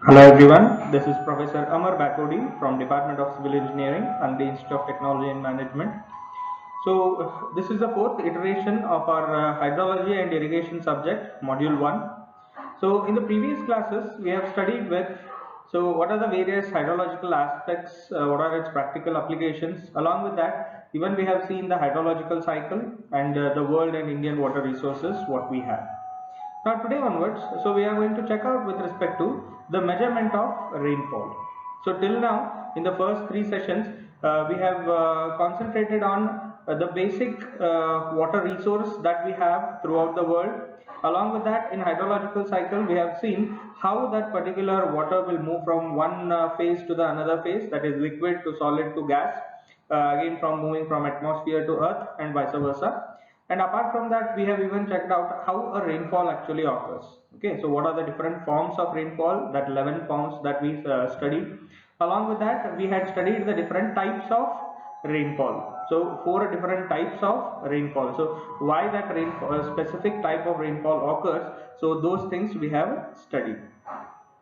Hello everyone, this is Professor Amar Bakodi from Department of Civil Engineering and the Institute of Technology and Management. This is the fourth iteration of our hydrology and irrigation subject, module 1. So in the previous classes, we have studied what are the various hydrological aspects, what are its practical applications. Along with that, even we have seen the hydrological cycle and the world and Indian water resources, what we have. Now today onwards, we are going to check out with respect to the measurement of rainfall. So till now, in the first three sessions, we have concentrated on the basic water resource that we have throughout the world. Along with that, in hydrological cycle, we have seen how that particular water will move from one phase to the another phase, that is liquid to solid to gas, again from moving from atmosphere to earth and vice versa. And apart from that, we have even checked out how a rainfall actually occurs. Okay, so what are the different forms of rainfall, that 11 forms that we studied. Along with that, we had studied the different types of rainfall. So four different types of rainfall. So why that rainfall, specific type of rainfall occurs, so those things we have studied.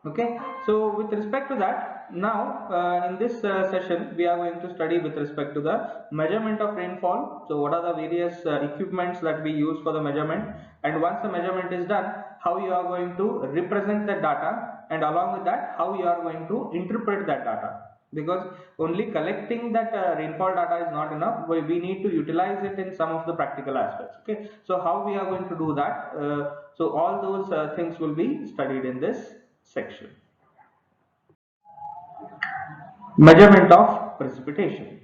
Okay, so with respect to that, now in this session we are going to study with respect to the measurement of rainfall. So what are the various equipments that we use for the measurement, and once the measurement is done, how you are going to represent the data, and along with that, how you are going to interpret that data, because only collecting that rainfall data is not enough. We need to utilize it in some of the practical aspects. Okay, so how we are going to do that, so all those things will be studied in this section. Measurement of precipitation.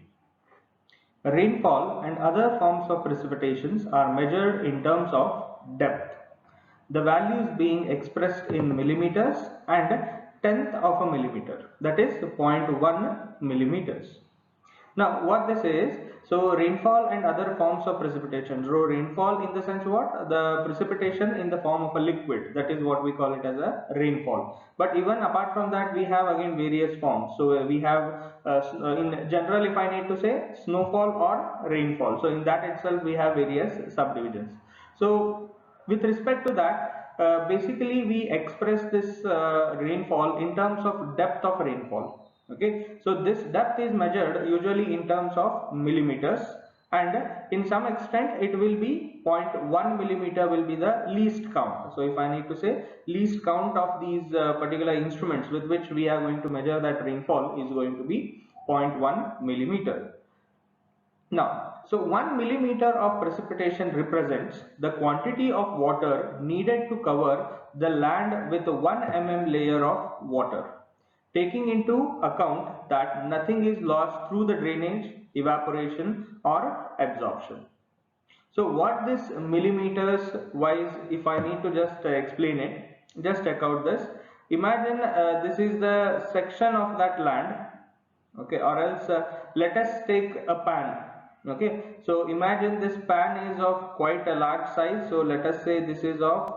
Rainfall and other forms of precipitations are measured in terms of depth, the values being expressed in millimeters and tenth of a millimeter, that is 0.1 millimeters. Now, what this is, so rainfall and other forms of precipitation. So, rainfall in the sense what? The precipitation in the form of a liquid. That is what we call it as a rainfall. But even apart from that, we have again various forms. So, we have in general, if I need to say, snowfall or rainfall. So, in that itself, we have various subdivisions. So, with respect to that, basically we express this rainfall in terms of depth of rainfall. Okay, so this depth is measured usually in terms of millimeters, and in some extent it will be 0.1 millimeter will be the least count. So if I need to say least count of these particular instruments with which we are going to measure that rainfall is going to be 0.1 millimeter. Now, so 1 millimeter of precipitation represents the quantity of water needed to cover the land with 1 layer of water, taking into account that nothing is lost through the drainage, evaporation or absorption. So what this millimeters wise, if I need to just explain it, just check out this. Imagine this is the section of that land, okay, or else let us take a pan. Okay, so imagine this pan is of quite a large size, so let us say this is of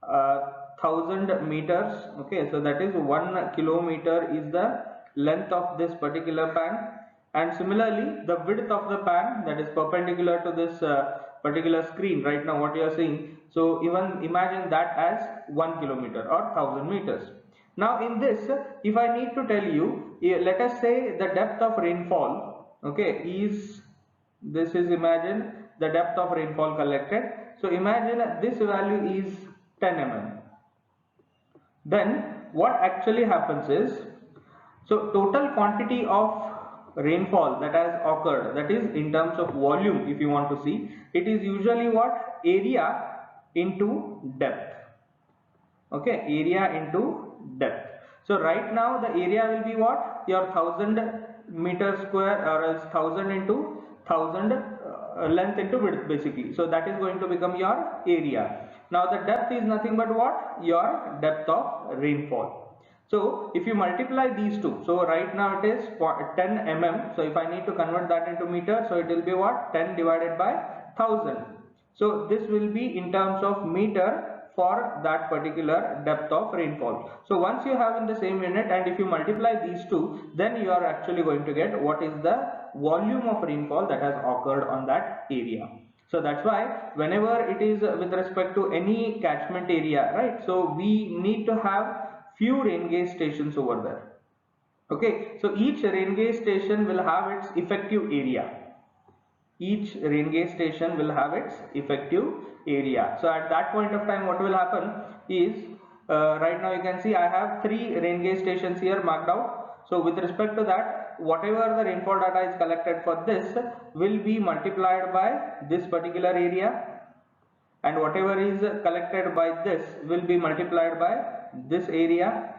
1,000 meters. Okay, so that is 1 kilometer is the length of this particular pan, and similarly the width of the pan, that is perpendicular to this particular screen right now what you are seeing, so even imagine that as 1 kilometer or 1,000 meters. Now in this, if I need to tell you, let us say the depth of rainfall, okay, is, this is, imagine the depth of rainfall collected, so imagine this value is 10 mm. Then what actually happens is, so total quantity of rainfall that has occurred, that is in terms of volume, if you want to see, it is usually what? Area into depth. Okay, area into depth. So right now the area will be what? Your 1,000 meter square, or else 1,000 into 1,000 length into width basically. So that is going to become your area. Now the depth is nothing but what? Your depth of rainfall. So if you multiply these two, so right now it is 10 mm. So if I need to convert that into meter, so it will be what? 10 divided by 1,000. So this will be in terms of meter for that particular depth of rainfall. So once you have in the same unit, and if you multiply these two, then you are actually going to get what is the volume of rainfall that has occurred on that area. So that's why whenever it is with respect to any catchment area, right, so we need to have few rain gauge stations over there. Okay, so each rain gauge station will have its effective area. Each rain gauge station will have its effective area. So at that point of time, what will happen is, right now you can see I have 3 rain gauge stations here marked out. So with respect to that, whatever the rainfall data is collected for this will be multiplied by this particular area, and whatever is collected by this will be multiplied by this area,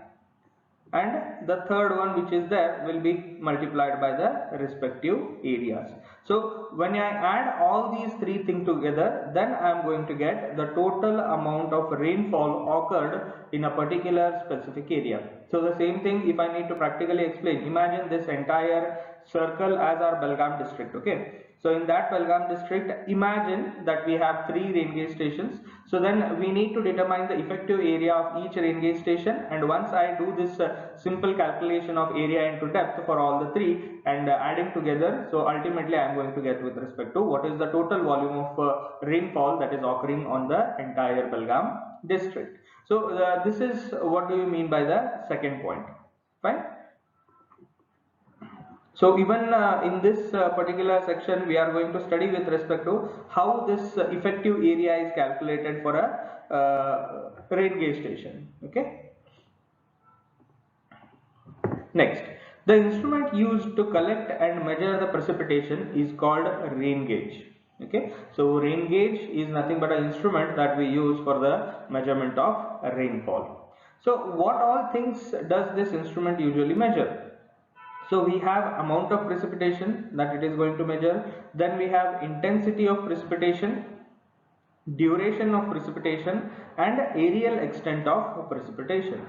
and the third one which is there will be multiplied by the respective areas. So when I add all these 3 things together, then I am going to get the total amount of rainfall occurred in a particular specific area. So the same thing, if I need to practically explain, imagine this entire circle as our Belgaum district. Okay, so in that Belgaum district, imagine that we have 3 rain gauge stations. So then we need to determine the effective area of each rain gauge station, and once I do this simple calculation of area into depth for all the 3 and adding together, so ultimately I am going to get with respect to what is the total volume of rainfall that is occurring on the entire Belgaum district. So this is what do you mean by the second point. Fine. So even in this particular section, we are going to study with respect to how this effective area is calculated for a rain gauge station. Okay. Next, the instrument used to collect and measure the precipitation is called rain gauge. Okay, so rain gauge is nothing but an instrument that we use for the measurement of rainfall. So what all things does this instrument usually measure? So we have amount of precipitation that it is going to measure, then we have intensity of precipitation, duration of precipitation, and aerial extent of precipitation.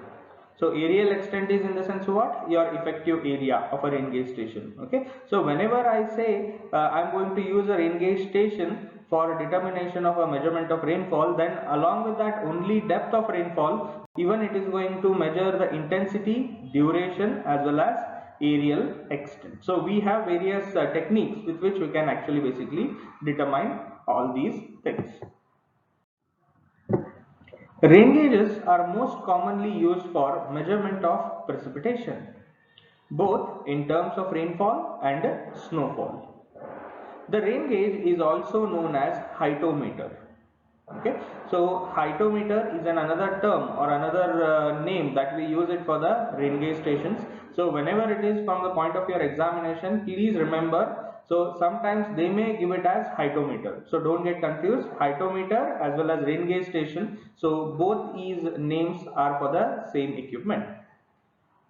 So aerial extent is in the sense what? Your effective area of a rain gauge station. Okay, so whenever I say I'm going to use a rain gauge station for determination of a measurement of rainfall, then along with that only depth of rainfall, even it is going to measure the intensity, duration, as well as aerial extent. So we have various techniques with which we can actually basically determine all these things. Rain gauges are most commonly used for measurement of precipitation, both in terms of rainfall and snowfall. The rain gauge is also known as hytometer. Okay, so hytometer is another term or another name that we use it for the rain gauge stations. So whenever it is from the point of your examination, please remember, so sometimes they may give it as hytometer, so don't get confused. Hytometer as well as rain gauge station, so both these names are for the same equipment.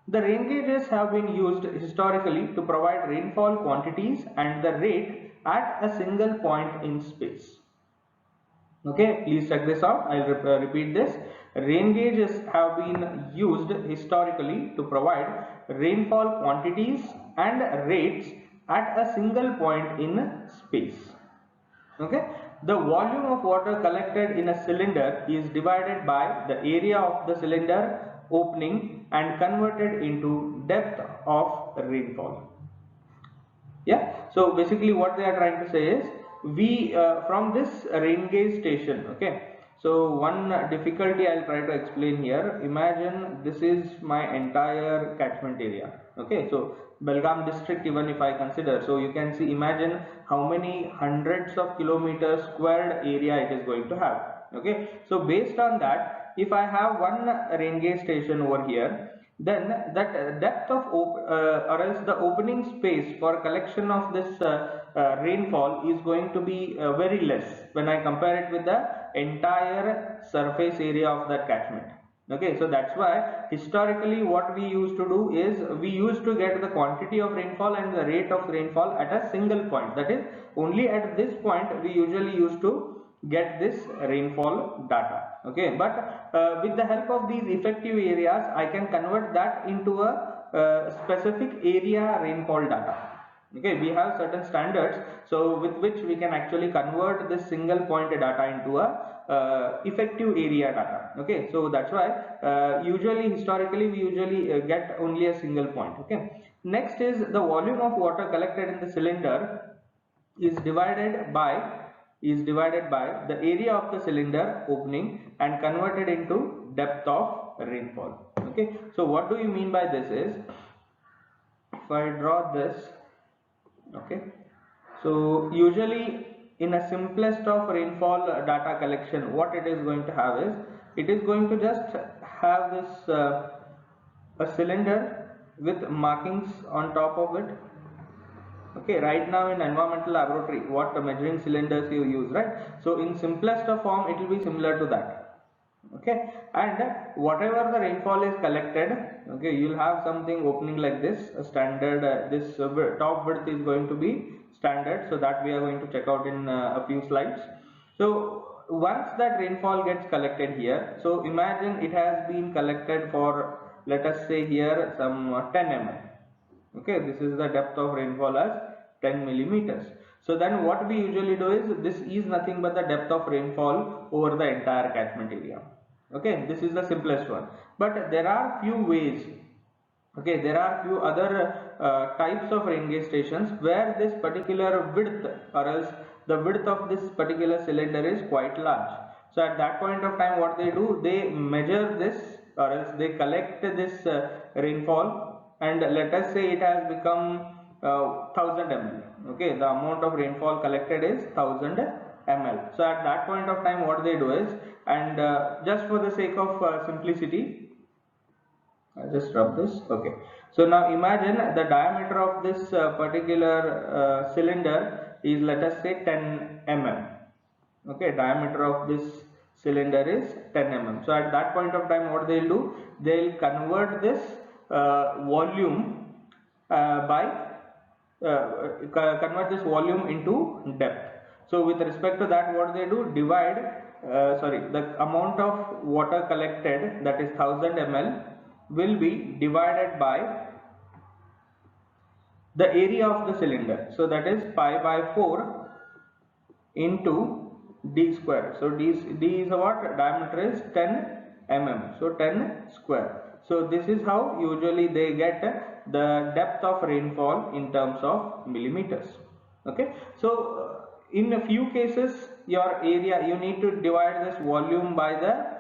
The rain gauges have been used historically to provide rainfall quantities and the rate at a single point in space. Okay, please check this out. I'll repeat this. Rain gauges have been used historically to provide rainfall quantities and rates at a single point in space. Okay, the volume of water collected in a cylinder is divided by the area of the cylinder opening and converted into depth of rainfall. Yeah, so basically what they are trying to say is, we from this rain gauge station, okay, so one difficulty I'll try to explain here. Imagine this is my entire catchment area. Okay, so Belgaum district, even if I consider, so you can see, imagine how many hundreds of kilometers squared area it is going to have. Okay, so based on that, if I have one rain gauge station over here, then that depth of or else the opening space for collection of this rainfall is going to be very less when I compare it with the entire surface area of that catchment. Okay, so that's why historically what we used to do is, we used to get the quantity of rainfall and the rate of rainfall at a single point, that is only at this point we usually used to get this rainfall data. Okay, but with the help of these effective areas, I can convert that into a specific area rainfall data. Okay, we have certain standards, so with which we can actually convert this single point data into a effective area data. Okay, so that's why usually historically we usually get only a single point. Okay, next is the volume of water collected in the cylinder is divided by the area of the cylinder opening and converted into depth of rainfall. Okay, Okay, so what do you mean by this is, if I draw this, okay, so usually in a simplest of rainfall data collection, what it is going to have is, it is going to just have this a cylinder with markings on top of it. Okay, right now in environmental laboratory, what measuring cylinders you use, right? So in simplest of form, it will be similar to that. Okay, and whatever the rainfall is collected, okay, you'll have something opening like this, a standard, this top width is going to be standard, so that we are going to check out in a few slides. So once that rainfall gets collected here, so imagine it has been collected for, let us say here, some 10 mm. Okay, this is the depth of rainfall as 10 millimeters. So then what we usually do is, this is nothing but the depth of rainfall over the entire catchment area. Okay, this is the simplest one, but there are few ways. Okay, there are few other types of rain gauge stations where this particular width, or else the width of this particular cylinder is quite large. So at that point of time, what they do, they measure this, or else they collect this rainfall, and let us say it has become 1000 ml. Okay, the amount of rainfall collected is 1000 ml. So at that point of time, what they do is, and just for the sake of simplicity, I just rub this. Okay, so now imagine the diameter of this particular cylinder is, let us say, 10 mm. Okay, diameter of this cylinder is 10 mm. So at that point of time, what they'll do, they'll convert this volume by convert this volume into depth. So with respect to that, what they do, divide the amount of water collected, that is 1000 ml, will be divided by the area of the cylinder. So that is pi by 4 into d square. So d is what, diameter is 10 mm, so 10 square. So this is how usually they get the depth of rainfall in terms of millimeters. Okay, so in a few cases, your area, you need to divide this volume by the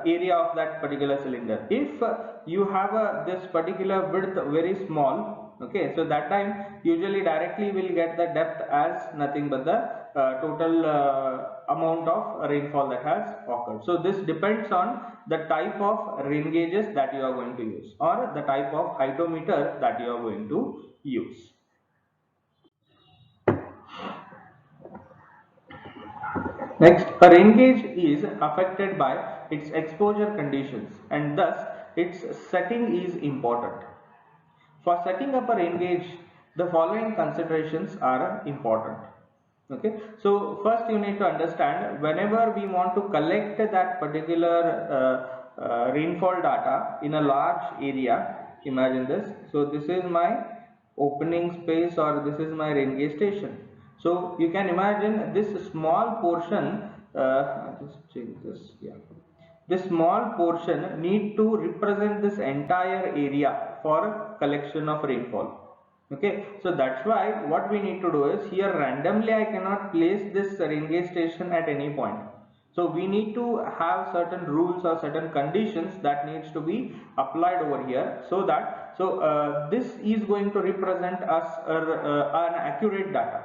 area of that particular cylinder. If you have this particular width very small, okay, so that time usually directly will get the depth as nothing but the total amount of rainfall that has occurred. So this depends on the type of rain gauges that you are going to use, or the type of hydrometer that you are going to use. Next, a rain gauge is affected by its exposure conditions, and thus its setting is important. For setting up a rain gauge, the following considerations are important. Okay, so first you need to understand, whenever we want to collect that particular rainfall data in a large area, imagine this. So this is my opening space, or this is my rain gauge station. So you can imagine this small portion, just change this, yeah. This small portion need to represent this entire area for collection of rainfall. Okay, so that's why what we need to do is, here randomly I cannot place this rain gauge station at any point. So we need to have certain rules or certain conditions that needs to be applied over here, so that this is going to represent us an accurate data.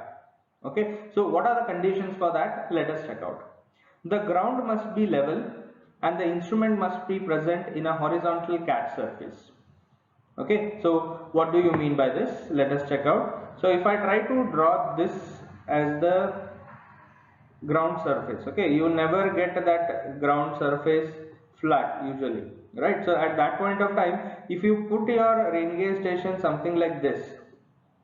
Okay, so what are the conditions for that? Let us check out. The ground must be level, and the instrument must be present in a horizontal CAD surface. Okay, so what do you mean by this? Let us check out. So if I try to draw this as the ground surface, okay, you never get that ground surface flat usually, right? So at that point of time, if you put your rain gauge station something like this,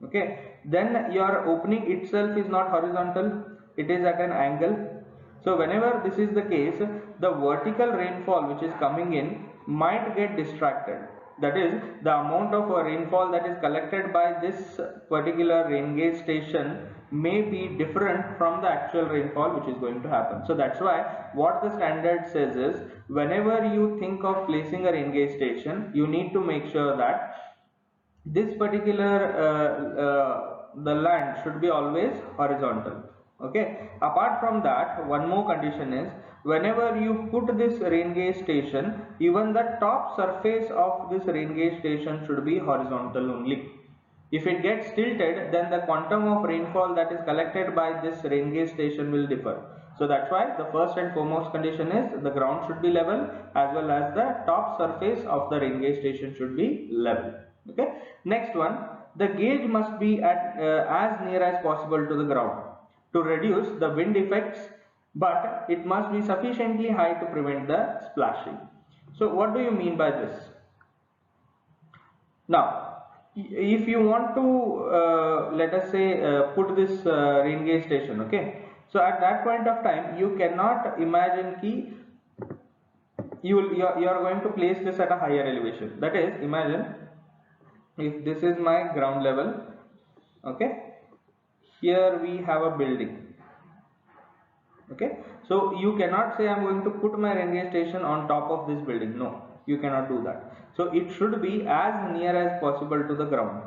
okay, then your opening itself is not horizontal, it is at an angle. So whenever this is the case, the vertical rainfall which is coming in might get distracted. That is, the amount of rainfall that is collected by this particular rain gauge station may be different from the actual rainfall which is going to happen. So that's why what the standard says is, whenever you think of placing a rain gauge station, you need to make sure that this particular the land should be always horizontal. Okay, apart from that, one more condition is whenever you put this rain gauge station, even the top surface of this rain gauge station should be horizontal only. If it gets tilted, then the quantum of rainfall that is collected by this rain gauge station will differ. So that's why the first and foremost condition is the ground should be level, as well as the top surface of the rain gauge station should be level. Okay. Next one, the gauge must be at as near as possible to the ground to reduce the wind effects, but it must be sufficiently high to prevent the splashing. So what do you mean by this? Now, if you want to let us say put this rain gauge station, okay, so at that point of time you cannot imagine ki you are going to place this at a higher elevation. That is, imagine if this is my ground level, okay, here we have a building. Okay, so you cannot say I'm going to put my rain gauge station on top of this building. No, you cannot do that. So it should be as near as possible to the ground.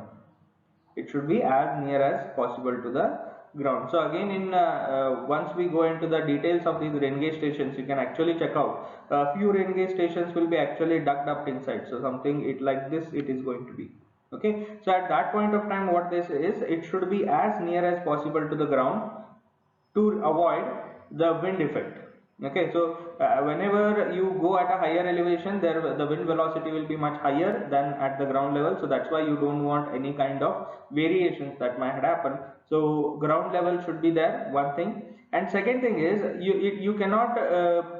It should be as near as possible to the ground. So again, in once we go into the details of these rain gauge stations, you can actually check out a few rain gauge stations will be actually dug up inside. So something it like this it is going to be. Okay, so at that point of time, what this is, it should be as near as possible to the ground to avoid the wind effect. Okay, so whenever you go at a higher elevation, there the wind velocity will be much higher than at the ground level, so that's why you don't want any kind of variations that might happen. So ground level should be there, one thing. And second thing is, you cannot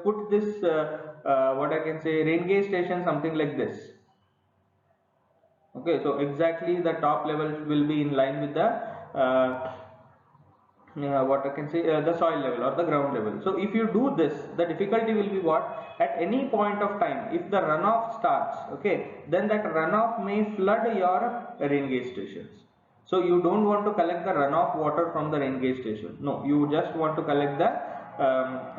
put this what I can say, rain gauge station something like this. Okay, so exactly the top level will be in line with the what I can say, the soil level or the ground level. So if you do this, the difficulty will be what? At any point of time, if the runoff starts, okay, then that runoff may flood your rain gauge stations. So you don't want to collect the runoff water from the rain gauge station. No, you just want to collect the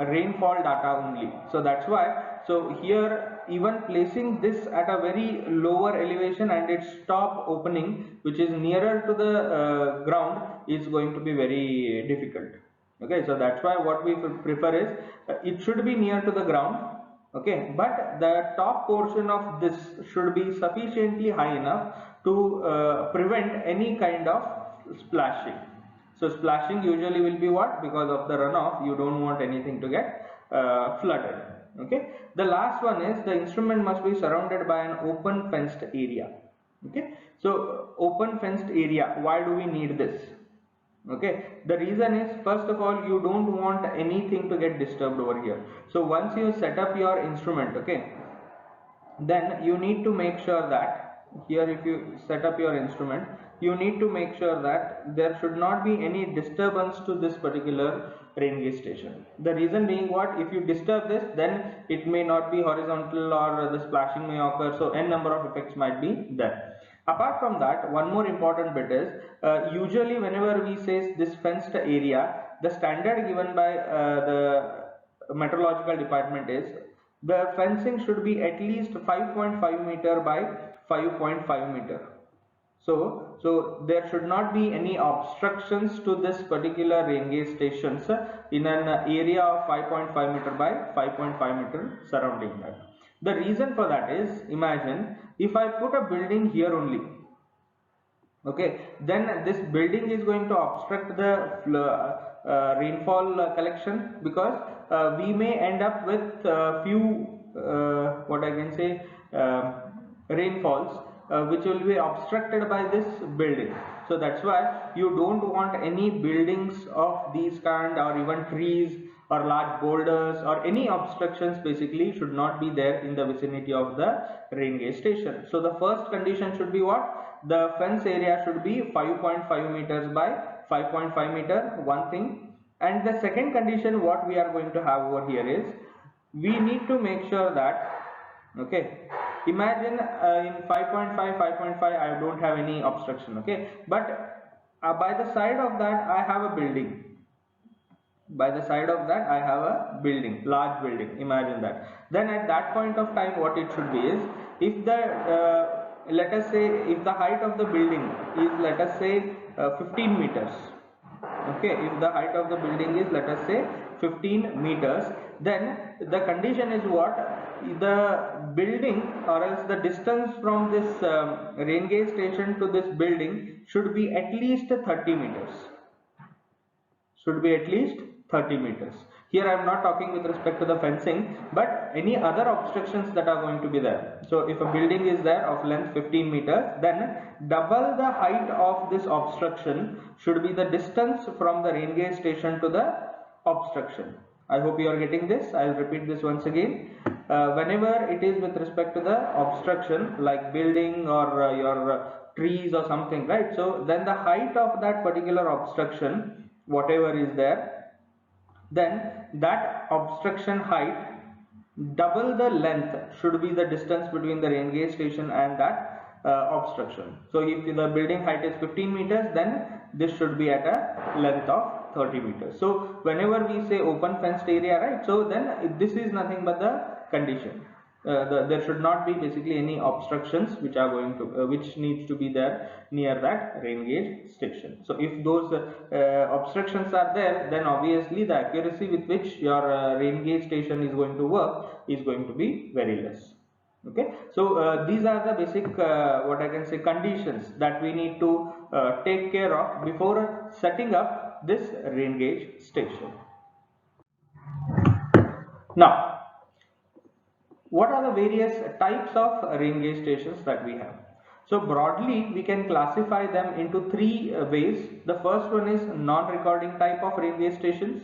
rainfall data only. So that's why, so here even placing this at a very lower elevation and its top opening, which is nearer to the ground, is going to be very difficult. Okay, so that's why what we prefer is it should be near to the ground. Okay, but the top portion of this should be sufficiently high enough to prevent any kind of splashing. So splashing usually will be what? Because of the runoff, you don't want anything to get flooded. Okay, the last one is the instrument must be surrounded by an open fenced area. Okay, so open fenced area, why do we need this? Okay, the reason is, first of all, you don't want anything to get disturbed over here. So once you set up your instrument, okay, then you need to make sure that here, if you set up your instrument, you need to make sure that there should not be any disturbance to this particular rain gauge station. The reason being what? If you disturb this, then it may not be horizontal or the splashing may occur, so n number of effects might be there. Apart from that, one more important bit is usually whenever we say this fenced area, the standard given by the meteorological department is the fencing should be at least 5.5 meter by 5.5 meter. So there should not be any obstructions to this particular rain gauge stations in an area of 5.5 meter by 5.5 meter surrounding that. The reason for that is, imagine if I put a building here only, okay, then this building is going to obstruct the rainfall collection, because we may end up with few what I can say, rainfalls which will be obstructed by this building. So that's why you don't want any buildings of these kind, or even trees or large boulders or any obstructions basically should not be there in the vicinity of the rain gauge station. So the first condition should be what? The fence area should be 5.5 meters by 5.5 meter, one thing. And the second condition what we are going to have over here is, we need to make sure that, okay, imagine in 5.5 I don't have any obstruction, okay, but by the side of that I have a building. By the side of that I have a building, large building, imagine that. Then at that point of time what it should be is, if the let us say if the height of the building is, let us say 15 meters, okay, if the height of the building is, let us say, 15 meters, then the condition is what? The building, or else the distance from this rain gauge station to this building should be at least 30 meters. Should be at least 30 meters. Here I am not talking with respect to the fencing, but any other obstructions that are going to be there. So if a building is there of length 15 meters, then double the height of this obstruction should be the distance from the rain gauge station to the obstruction. I hope you are getting this. I will repeat this once again. Whenever it is with respect to the obstruction like building or your trees or something, right? So then the height of that particular obstruction, whatever is there, then that obstruction height double the length should be the distance between the rain gauge station and that obstruction. So if the building height is 15 meters, then this should be at a length of 30 meters. So whenever we say open fenced area, right, so then this is nothing but the condition. There should not be basically any obstructions which are going to which needs to be there near that rain gauge station. So if those obstructions are there, then obviously the accuracy with which your rain gauge station is going to work is going to be very less. Okay, so these are the basic what I can say conditions that we need to take care of before setting up this rain gauge station. Now, what are the various types of rain gauge stations that we have? So broadly we can classify them into three ways. The first one is non-recording type of rain gauge stations.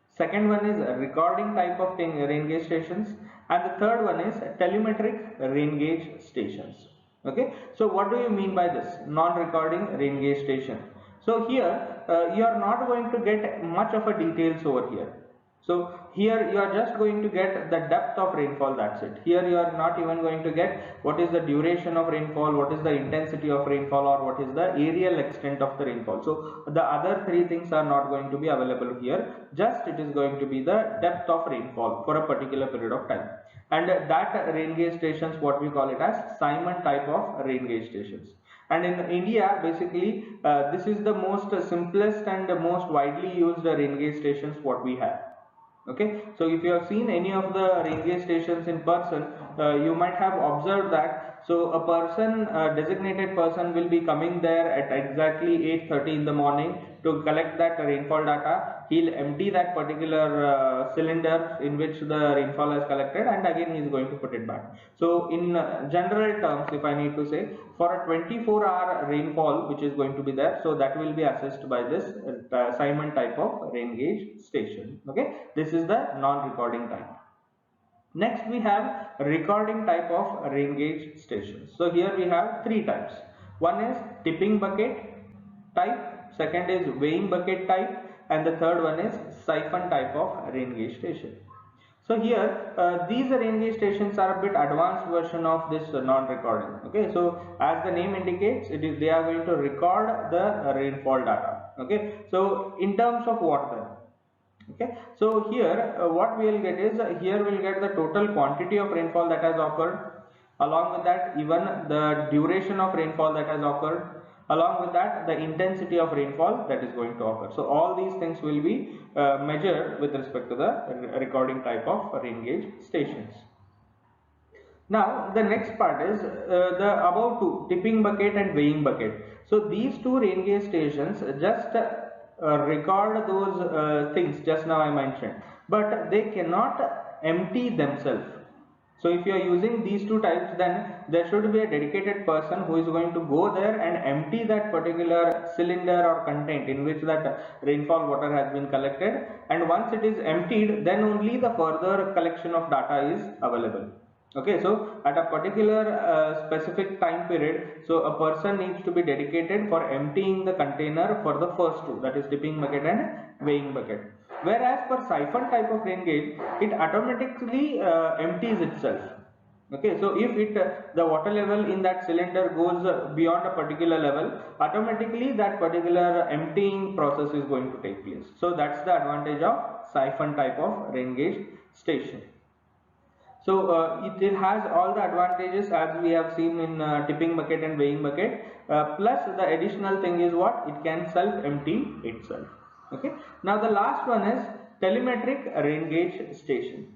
Second one is recording type of rain gauge stations, and the third one is telemetric rain gauge stations. Okay, so what do you mean by this non-recording rain gauge station? So here you are not going to get much of a details over here. So here you are just going to get the depth of rainfall, that's it. Here you are not even going to get what is the duration of rainfall, what is the intensity of rainfall, or what is the areal extent of the rainfall. So the other three things are not going to be available here. Just it is going to be the depth of rainfall for a particular period of time. And that rain gauge stations, what we call it as Simon type of rain gauge stations. And in India, basically, this is the most simplest and the most widely used rain gauge stations what we have. Okay, so if you have seen any of the rain gauge stations in person, you might have observed that. So a person, a designated person will be coming there at exactly 8:30 in the morning to collect that rainfall data. He'll empty that particular cylinder in which the rainfall is collected, and again he is going to put it back. So in general terms, if I need to say, for a 24-hour rainfall which is going to be there, so that will be assessed by this Simon type of rain gauge station. Okay, this is the non-recording type. Next we have recording type of rain gauge stations. So here we have three types. One is tipping bucket type, second is weighing bucket type, and the third one is siphon type of rain gauge station. So here these rain gauge stations are a bit advanced version of this non-recording. Okay, so as the name indicates, they are going to record the rainfall data. Okay, so in terms of what then? Okay, so here what we will get is here we will get the total quantity of rainfall that has occurred, along with that even the duration of rainfall that has occurred, along with that the intensity of rainfall that is going to occur. So all these things will be measured with respect to the recording type of rain gauge stations. Now the next part is the above two, tipping bucket and weighing bucket. So these two rain gauge stations just record those things just now I mentioned, but they cannot empty themselves. So if you are using these two types, then there should be a dedicated person who is going to go there and empty that particular cylinder or content in which that rainfall water has been collected, and once it is emptied, then only the further collection of data is available. Okay, so at a particular specific time period, so a person needs to be dedicated for emptying the container for the first two, that is tipping bucket and weighing bucket. Whereas for siphon type of rain gauge, it automatically empties itself. Okay, so if the water level in that cylinder goes beyond a particular level, automatically that particular emptying process is going to take place. So that's the advantage of siphon type of rain gauge station. So it has all the advantages as we have seen in tipping bucket and weighing bucket. Plus the additional thing is what? It can self-empty itself. Okay. Now the last one is telemetric rain gauge station.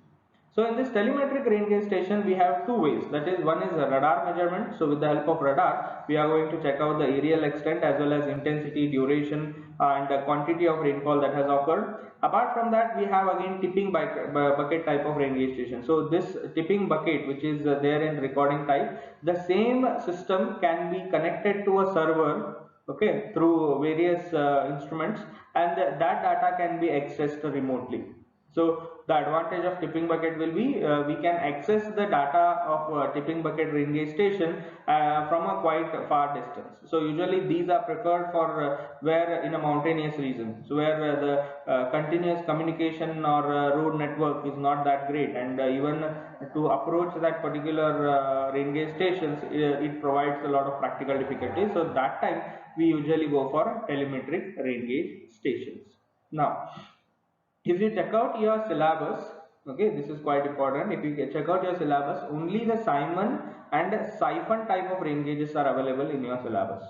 So in this telemetric rain gauge station, we have two ways. That is, one is a radar measurement. So with the help of radar, we are going to check out the aerial extent as well as intensity, duration, and the quantity of rainfall that has occurred. Apart from that, we have again tipping bucket type of rain gauge station. So this tipping bucket, which is there in recording type, the same system can be connected to a server, okay, through various instruments, and that data can be accessed remotely. So the advantage of tipping bucket will be we can access the data of tipping bucket rain gauge station from a quite far distance. So usually these are preferred for where in a mountainous region, so where the continuous communication or road network is not that great, and even to approach that particular rain gauge stations, it provides a lot of practical difficulties. So that time we usually go for telemetric rain gauge stations. Now if you check out your syllabus, okay, this is quite important. If you check out your syllabus, only the Simon and Siphon type of rain gauges are available in your syllabus.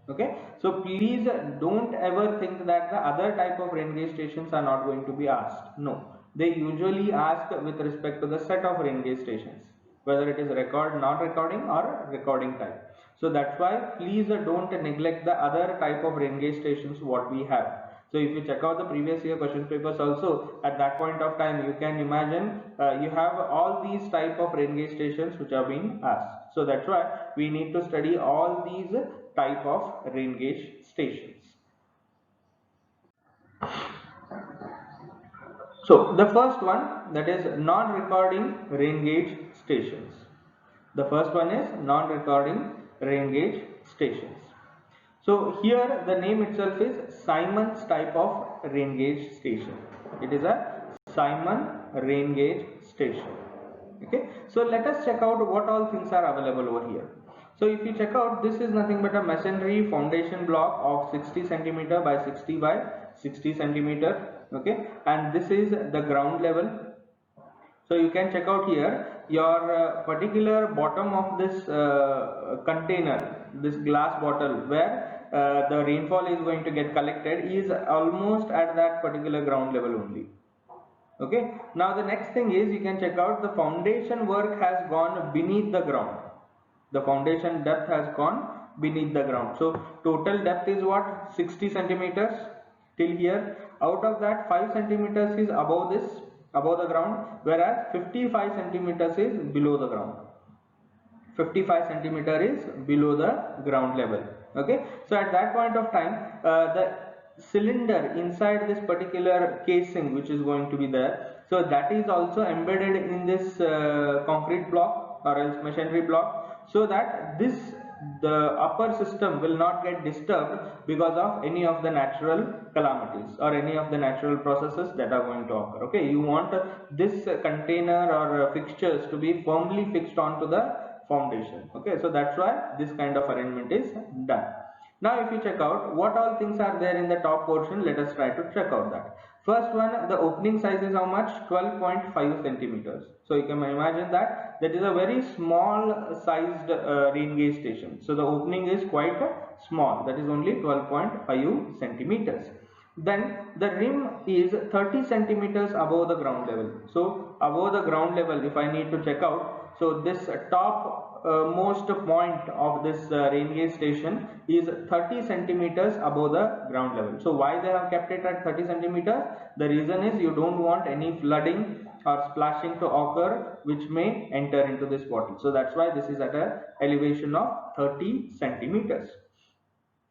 Okay, so please don't ever think that the other type of rain gauge stations are not going to be asked. No, they usually ask with respect to the set of rain gauge stations, whether it is record, not recording, or recording type. So that's why please don't neglect the other type of rain gauge stations what we have. So if you check out the previous year question papers also, at that point of time you can imagine you have all these type of rain gauge stations which are being asked. So that's why we need to study all these type of rain gauge stations. So the first one, that is non-recording rain gauge stations. The first one is non-recording rain gauge stations. So here the name itself is Simon's type of rain gauge station. It is a Simon rain gauge station. Okay. So let us check out what all things are available over here. So if you check out, this is nothing but a masonry foundation block of 60 centimeter by 60 by 60 centimeter. Okay. And this is the ground level. So you can check out here your particular bottom of this container, this glass bottle where the rainfall is going to get collected is almost at that particular ground level only. Okay. Now the next thing is, you can check out the foundation work has gone beneath the ground. The foundation depth has gone beneath the ground. So total depth is what? 60 centimeters till here. Out of that, 5 centimeters is above this, above the ground, whereas 55 centimeters is below the ground. 55 centimeter is below the ground level. Okay. So at that point of time, the cylinder inside this particular casing which is going to be there, so that is also embedded in this concrete block or else masonry block, so that the upper system will not get disturbed because of any of the natural calamities or any of the natural processes that are going to occur. Okay, you want this container or fixtures to be firmly fixed onto the foundation. Okay, so that's why this kind of arrangement is done. Now if you check out what all things are there in the top portion, let us try to check out that. First one, the opening size is how much? 12.5 centimeters. So you can imagine that is a very small sized rain gauge station. So the opening is quite small, that is only 12.5 centimeters. Then the rim is 30 centimeters above the ground level. So above the ground level, if I need to check out, so this top most point of this rain gauge station is 30 centimeters above the ground level. So why they have kept it at 30 centimeters? The reason is you don't want any flooding or splashing to occur which may enter into this bottle. So that's why this is at a elevation of 30 centimeters.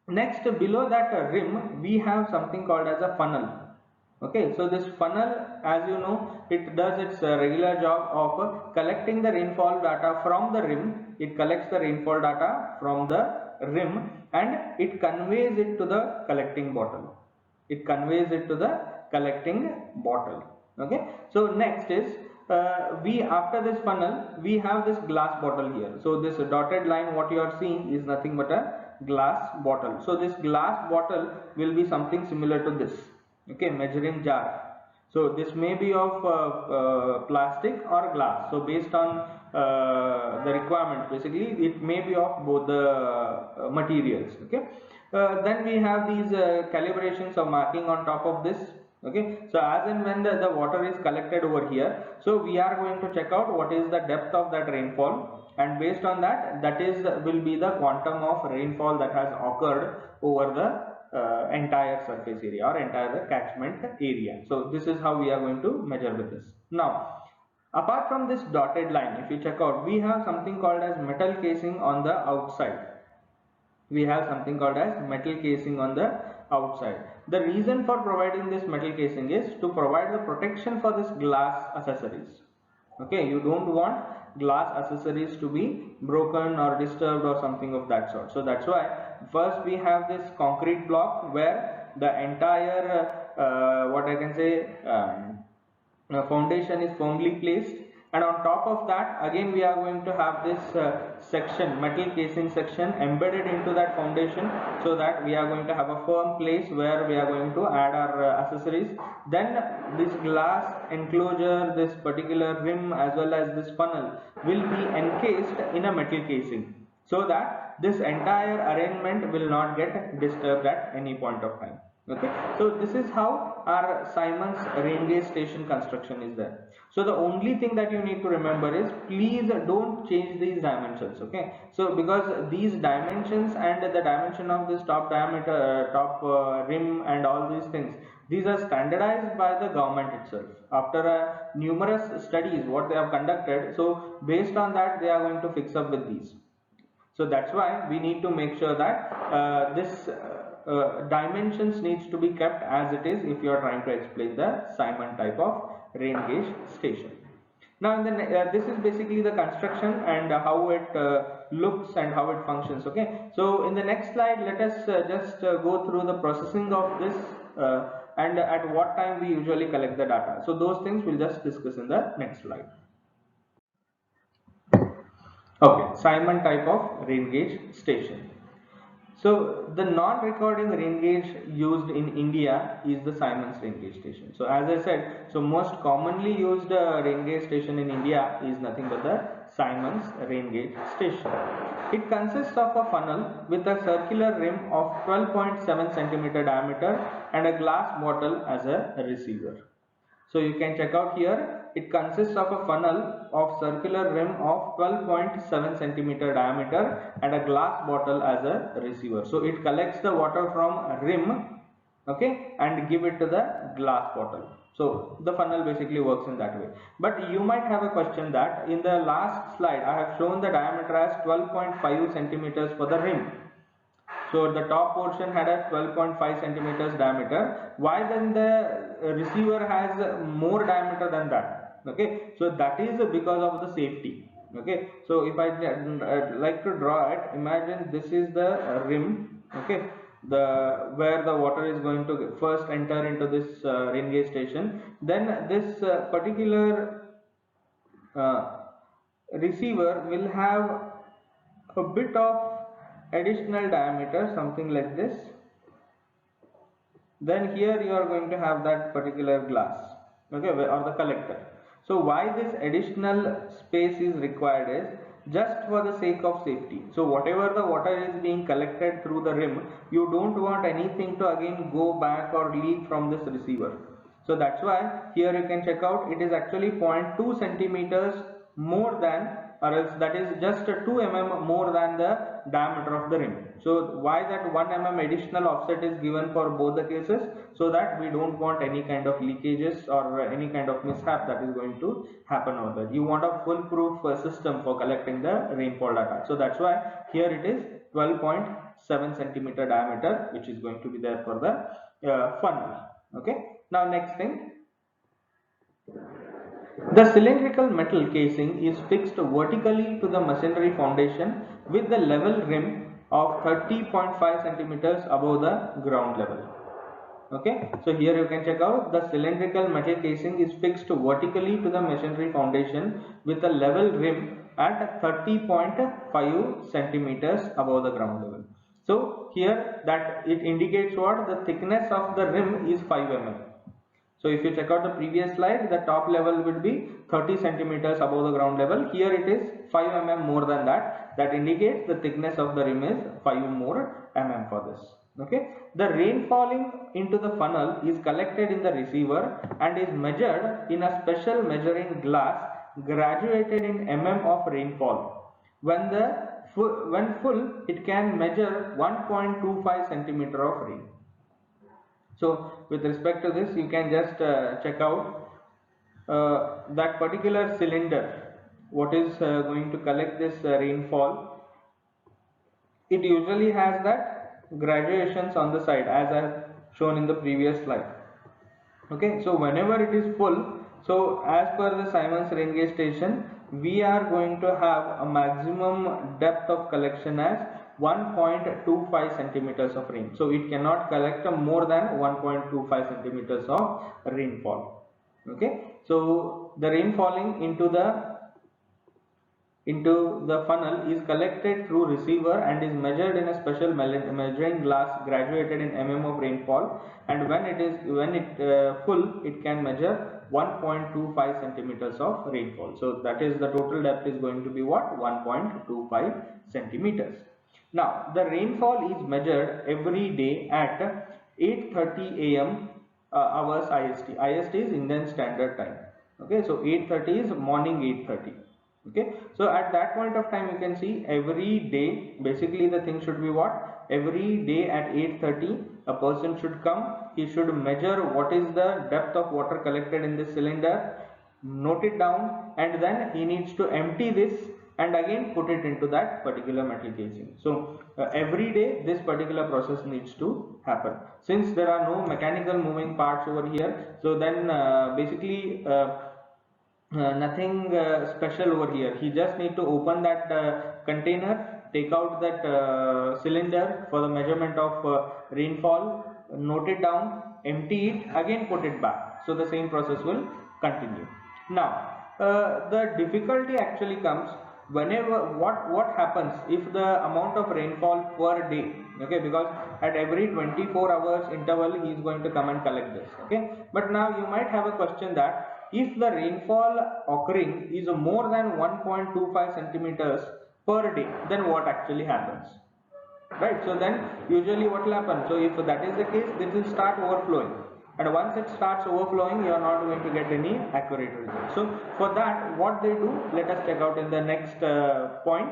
Next, below that rim, we have something called as a funnel. Okay, so this funnel, as you know, it does its regular job of collecting the rainfall data from the rim. It collects the rainfall data from the rim and it conveys it to the collecting bottle. It conveys it to the collecting bottle. Okay, so next is we, after this funnel, we have this glass bottle here. So this dotted line what you are seeing is nothing but a glass bottle. So this glass bottle will be something similar to this. Okay, measuring jar. So this may be of plastic or glass. So based on the requirements, basically it may be of both the materials. Okay. Then we have these calibrations of marking on top of this. Okay, so as and when the water is collected over here, so we are going to check out what is the depth of that rainfall, and based on that, that is will be the quantum of rainfall that has occurred over the entire surface area or entire the catchment area. So this is how we are going to measure with this. Now, apart from this dotted line, if you check out, we have something called as metal casing on the outside. We have something called as metal casing on the outside. The reason for providing this metal casing is to provide the protection for this glass accessories. Okay, you don't want glass accessories to be broken or disturbed or something of that sort. So that's why first we have this concrete block where the entire what I can say foundation is firmly placed, and on top of that again we are going to have this section, metal casing section, embedded into that foundation, so that we are going to have a firm place where we are going to add our accessories. Then this glass enclosure, this particular rim as well as this funnel will be encased in a metal casing, so that this entire arrangement will not get disturbed at any point of time. Okay, so this is how our Siemens rain gauge station construction is there. So the only thing that you need to remember is, please don't change these dimensions. Okay, so because these dimensions and the dimension of this top diameter, top rim and all these things, these are standardized by the government itself after numerous studies what they have conducted. So based on that, they are going to fix up with these. So that's why we need to make sure that this dimensions needs to be kept as it is if you are trying to explain the Simon type of rain gauge station. Now then this is basically the construction and how it looks and how it functions. Okay, so in the next slide let us just go through the processing of this and at what time we usually collect the data. So those things we'll just discuss in the next slide. Okay, Simon type of rain gauge station. So the non-recording rain gauge used in India is the Siemens rain gauge station. So as I said, so most commonly used rain gauge station in India is nothing but the Siemens rain gauge station. It consists of a funnel with a circular rim of 12.7 centimeter diameter and a glass bottle as a receiver. So you can check out here, it consists of a funnel of circular rim of 12.7 centimeter diameter and a glass bottle as a receiver. So it collects the water from rim, okay, and give it to the glass bottle. So the funnel basically works in that way. But you might have a question that in the last slide I have shown the diameter as 12.5 centimeters for the rim. So the top portion had a 12.5 centimeters diameter. Why then the receiver has more diameter than that? Okay, so that is because of the safety. Okay, so if I like to draw it, imagine this is the rim. Okay, the where the water is going to first enter into this rain gauge station. Then this particular uh, receiver will have a bit of additional diameter, something like this. Then here you are going to have that particular glass, okay, or the collector. So why this additional space is required is just for the sake of safety. So whatever the water is being collected through the rim, you don't want anything to again go back or leak from this receiver. So that's why here you can check out, it is actually 0.2 centimeters more than, or else that is just 2 mm more than the diameter of the rim. So why that 1 mm additional offset is given for both the cases? So that we don't want any kind of leakages or any kind of mishap that is going to happen over there. You want a foolproof system for collecting the rainfall data. So that's why here it is 12.7 centimeter diameter, which is going to be there for the funnel. Okay, now next thing, the cylindrical metal casing is fixed vertically to the masonry foundation with the level rim of 30.5 centimeters above the ground level. Okay, so here you can check out, the cylindrical metal casing is fixed vertically to the masonry foundation with a level rim at 30.5 centimeters above the ground level. So here that it indicates what, the thickness of the rim is 5 mm. So if you check out the previous slide, the top level would be 30 centimeters above the ground level. Here it is 5 mm more than that. That indicates the thickness of the rim is 5 more mm for this. Okay, the rain falling into the funnel is collected in the receiver and is measured in a special measuring glass graduated in of rainfall. When full, it can measure 1.25 centimeter of rain. So with respect to this, you can just check out that particular cylinder, what is going to collect this rainfall. It usually has that graduations on the side as I have shown in the previous slide. Okay, so whenever it is full, so as per the Siemens rain gauge station, we are going to have a maximum depth of collection as 1.25 centimeters of rain. So it cannot collect more than 1.25 centimeters of rainfall. Okay, so the rain falling into the funnel is collected through receiver and is measured in a special measuring glass graduated in of rainfall, and when it full, it can measure 1.25 centimeters of rainfall. So that is, the total depth is going to be what? 1.25 centimeters. Now the rainfall is measured every day at 8:30 a.m. Hours IST. IST is Indian Standard Time. Okay, so 8:30 is morning 8:30. Okay, so at that point of time, you can see every day, basically the thing should be what? Every day at 8:30 a person should come, he should measure what is the depth of water collected in this cylinder, note it down, and then he needs to empty this and again put it into that particular metal casing. So every day this particular process needs to happen. Since there are no mechanical moving parts over here, so then basically nothing special over here. He just need to open that container, take out that cylinder for the measurement of rainfall, note it down, empty it, again put it back. So the same process will continue. Now the difficulty actually comes whenever what happens if the amount of rainfall per day. Okay, because at every 24 hours interval he is going to come and collect this. Okay, but now you might have a question that if the rainfall occurring is more than 1.25 centimeters per day, then what actually happens? Right, so then usually what will happen? So if that is the case, this will start overflowing, and once it starts overflowing, you are not going to get any accurate results. So for that, what they do, let us check out in the next point.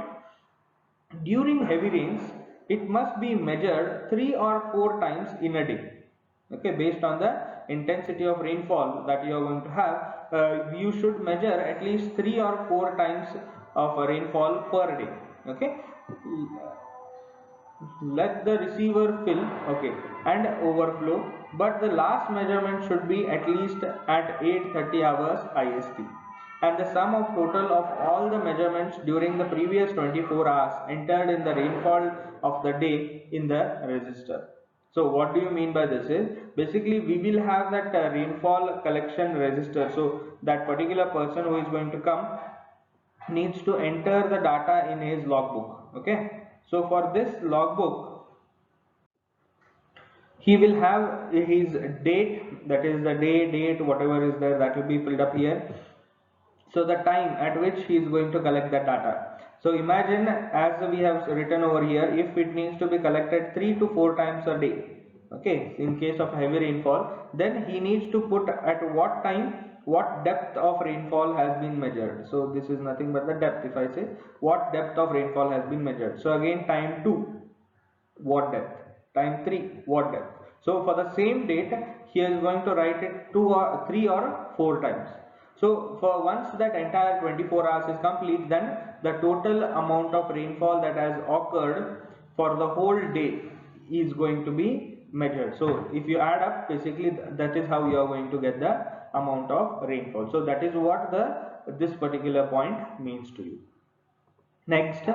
During heavy rains, it must be measured 3 or 4 times in a day. Okay, based on the intensity of rainfall that you are going to have, you should measure at least 3 or 4 times of rainfall per day. Okay, let the receiver fill, okay, and overflow, but the last measurement should be at least at 8:30 hours IST, and the sum of total of all the measurements during the previous 24 hours entered in the rainfall of the day in the register. So what do you mean by this is, basically we will have that rainfall collection register. So that particular person who is going to come needs to enter the data in his logbook. Okay, so for this logbook, he will have his date, that is the day, date, whatever is there, that will be filled up here. So the time at which he is going to collect that data. So imagine, as we have written over here, if it needs to be collected 3 to 4 times a day, okay, in case of heavy rainfall, then he needs to put at what time, what depth of rainfall has been measured. So this is nothing but the depth. If I say what depth of rainfall has been measured, so again time 2, what depth, time 3, what depth. So for the same date, he is going to write it 2 or 3 or 4 times. So for once that entire 24 hours is complete, then the total amount of rainfall that has occurred for the whole day is going to be measured. So if you add up, basically that is how you are going to get the amount of rainfall. So that is what this particular point means to you. Next,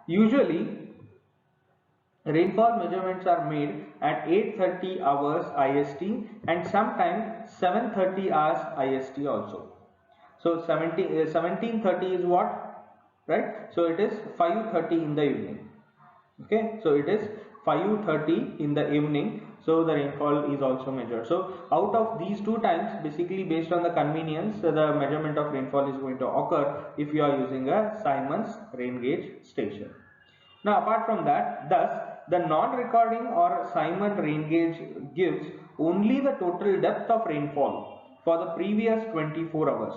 usually rainfall measurements are made at 8:30 hours IST and sometimes 7:30 hours IST also. So 17:30 is what? Right? So it is 5:30 in the evening. Okay, so it is 5:30 in the evening. So the rainfall is also measured. So out of these two times, basically based on the convenience, the measurement of rainfall is going to occur if you are using a Siemens rain gauge station. Now apart from that, thus The non-recording or Simon rain gauge gives only the total depth of rainfall for the previous 24 hours,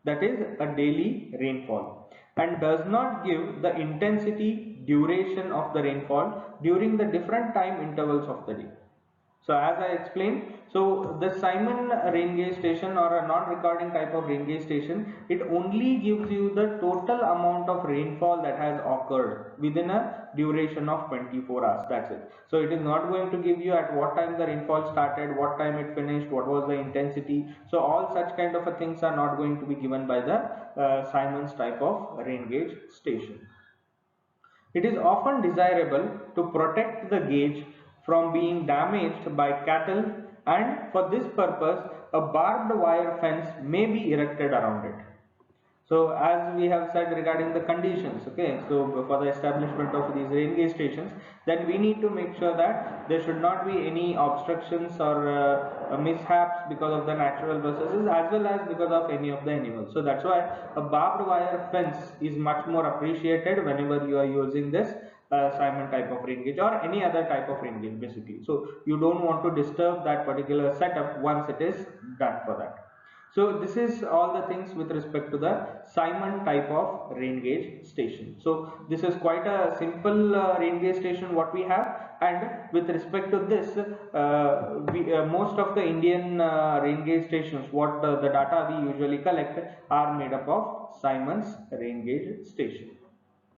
that is a daily rainfall, and does not give the intensity, duration of the rainfall during the different time intervals of the day. So as I explained, so the Simon rain gauge station or a non-recording type of rain gauge station, it only gives you the total amount of rainfall that has occurred within a duration of 24 hours. That's it. So it is not going to give you at what time the rainfall started, what time it finished, what was the intensity. So all such kind of things are not going to be given by the Simon's type of rain gauge station. It is often desirable to protect the gauge from being damaged by cattle, and for this purpose a barbed wire fence may be erected around it. So as we have said regarding the conditions, okay, so for the establishment of these rain gauge stations, then we need to make sure that there should not be any obstructions or mishaps because of the natural processes as well as because of any of the animals. So that's why a barbed wire fence is much more appreciated whenever you are using this Simon type of rain gauge or any other type of rain gauge basically. So you don't want to disturb that particular setup once it is done for that. So this is all the things with respect to the Simon type of rain gauge station. So this is quite a simple rain gauge station what we have, and with respect to this most of the Indian rain gauge stations, what the data we usually collect are made up of Simon's rain gauge station.